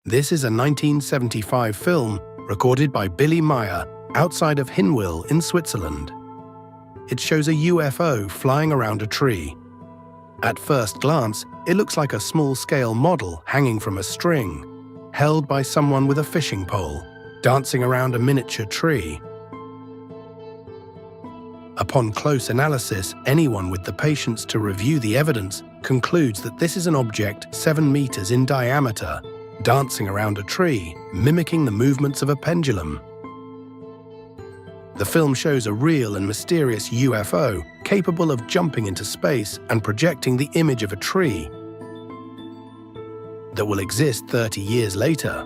This is a 1975 film recorded by Billy Meier outside of Hinwil in Switzerland. It shows a UFO flying around a tree. At first glance, it looks like a small-scale model hanging from a string, held by someone with a fishing pole, dancing around a miniature tree. Upon close analysis, anyone with the patience to review the evidence concludes that this is an object 7 meters in diameter, dancing around a tree, mimicking the movements of a pendulum. The film shows a real and mysterious UFO capable of jumping into space and projecting the image of a tree that will exist 30 years later.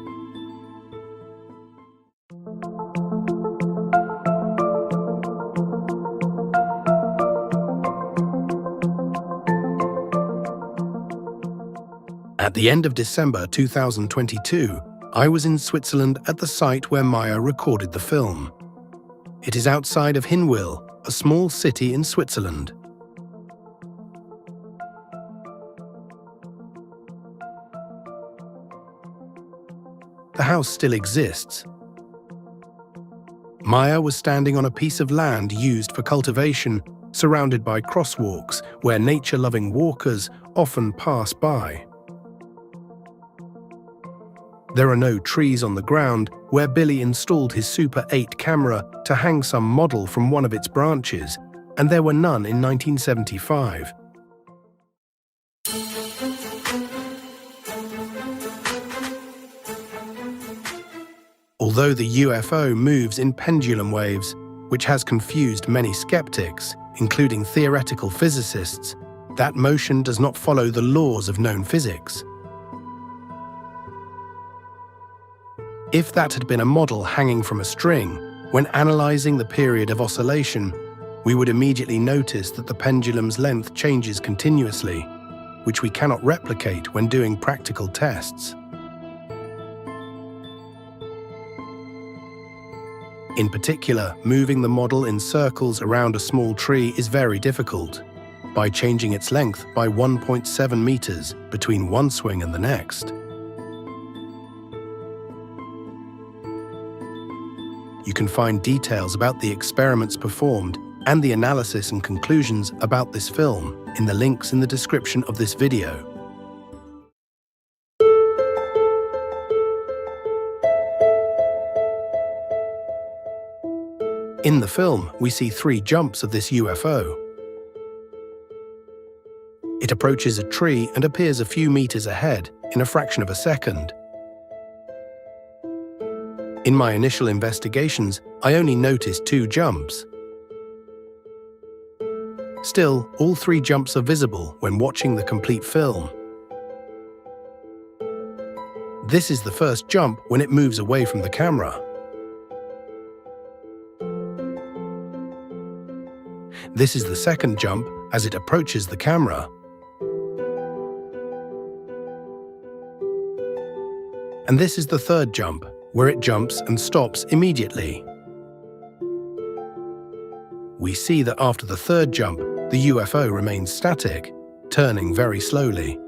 At the end of December 2022, I was in Switzerland at the site where Meier recorded the film. It is outside of Hinwil, a small city in Switzerland. The house still exists. Meier was standing on a piece of land used for cultivation, surrounded by crosswalks where nature-loving walkers often pass by. There are no trees on the ground where Billy installed his Super 8 camera to hang some model from one of its branches, and there were none in 1975. Although the UFO moves in pendulum waves, which has confused many skeptics, including theoretical physicists, that motion does not follow the laws of known physics. If that had been a model hanging from a string, when analyzing the period of oscillation, we would immediately notice that the pendulum's length changes continuously, which we cannot replicate when doing practical tests. In particular, moving the model in circles around a small tree is very difficult, by changing its length by 1.7 meters between one swing and the next. You can find details about the experiments performed and the analysis and conclusions about this film in the links in the description of this video. In the film, we see 3 jumps of this UFO. It approaches a tree and appears a few meters ahead in a fraction of a second. In my initial investigations, I only noticed 2 jumps. Still, all 3 jumps are visible when watching the complete film. This is the first jump when it moves away from the camera. This is the second jump as it approaches the camera. And this is the third jump, where it jumps and stops immediately. We see that after the third jump, the UFO remains static, turning very slowly.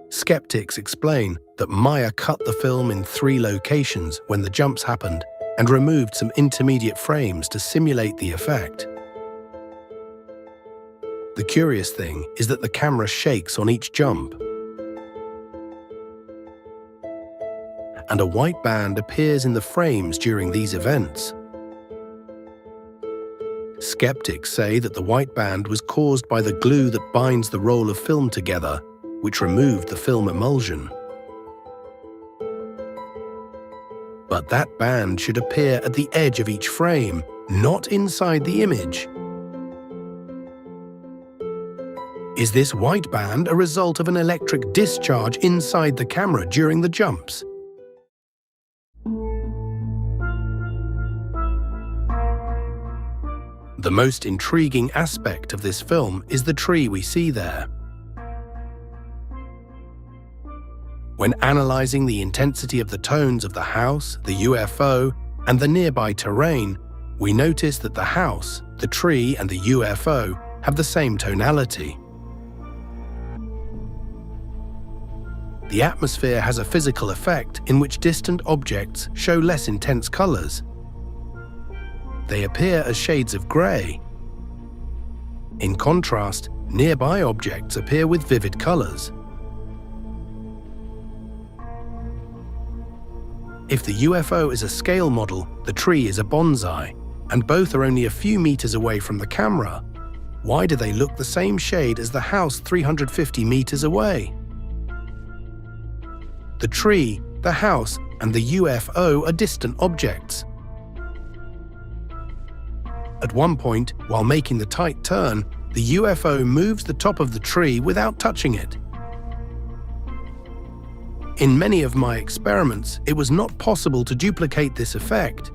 Skeptics explain that Meier cut the film in 3 locations when the jumps happened and removed some intermediate frames to simulate the effect. The curious thing is that the camera shakes on each jump, and a white band appears in the frames during these events. Skeptics say that the white band was caused by the glue that binds the roll of film together, which removed the film emulsion. But that band should appear at the edge of each frame, not inside the image. Is this white band a result of an electric discharge inside the camera during the jumps? The most intriguing aspect of this film is the tree we see there. When analyzing the intensity of the tones of the house, the UFO, and the nearby terrain, we notice that the house, the tree, and the UFO have the same tonality. the atmosphere has a physical effect in which distant objects show less intense colors. They appear as shades of gray. In contrast, nearby objects appear with vivid colors. If the UFO is a scale model, the tree is a bonsai, and both are only a few meters away from the camera, why do they look the same shade as the house 350 meters away? The tree, the house, and the UFO are distant objects. At one point, while making the tight turn, the UFO moves the top of the tree without touching it. In many of my experiments, it was not possible to duplicate this effect.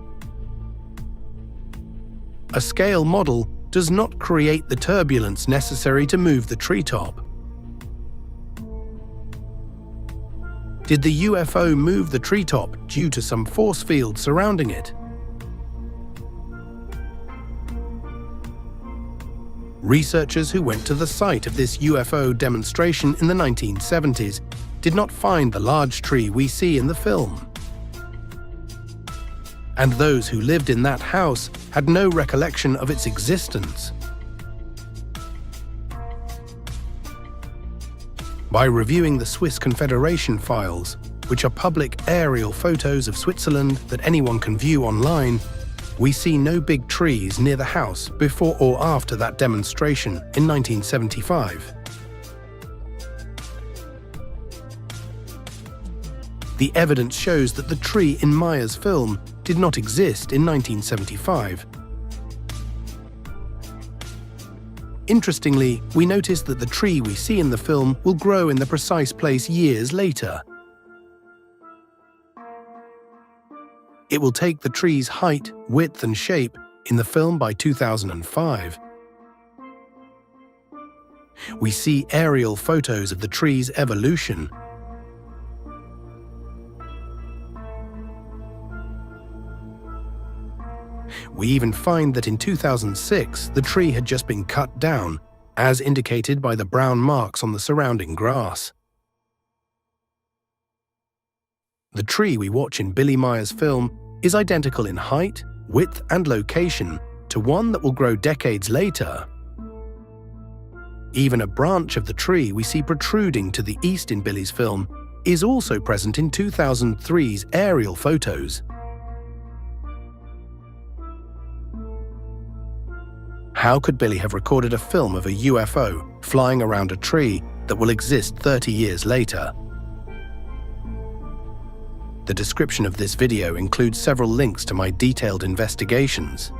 A scale model does not create the turbulence necessary to move the treetop. Did the UFO move the treetop due to some force field surrounding it? Researchers who went to the site of this UFO demonstration in the 1970s did not find the large tree we see in the film. And those who lived in that house had no recollection of its existence. By reviewing the Swiss Confederation files, which are public aerial photos of Switzerland that anyone can view online, we see no big trees near the house before or after that demonstration in 1975. The evidence shows that the tree in Meier's film did not exist in 1975. Interestingly, we notice that the tree we see in the film will grow in the precise place years later. It will take the tree's height, width, and shape in the film by 2005. We see aerial photos of the tree's evolution. We even find that in 2006, the tree had just been cut down, as indicated by the brown marks on the surrounding grass. The tree we watch in Billy Meier's film is identical in height, width, and location to one that will grow decades later. Even a branch of the tree we see protruding to the east in Billy's film is also present in 2003's aerial photos. How could Billy have recorded a film of a UFO flying around a tree that will exist 30 years later? The description of this video includes several links to my detailed investigations.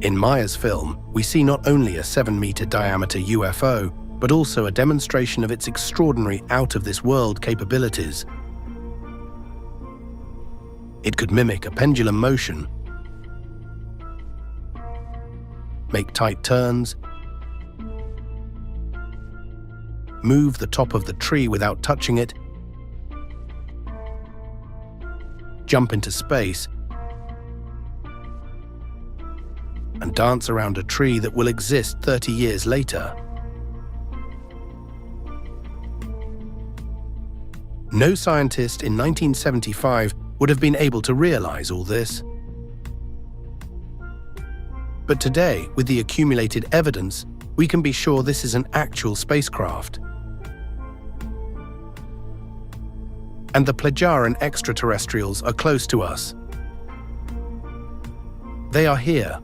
In Meier's film, we see not only a 7-meter diameter UFO, but also a demonstration of its extraordinary out-of-this-world capabilities. It could mimic a pendulum motion, make tight turns, move the top of the tree without touching it, jump into space, and dance around a tree that will exist 30 years later. No scientist in 1975 would have been able to realize all this. But today, with the accumulated evidence, we can be sure this is an actual spacecraft. And the Plejaran extraterrestrials are close to us. They are here,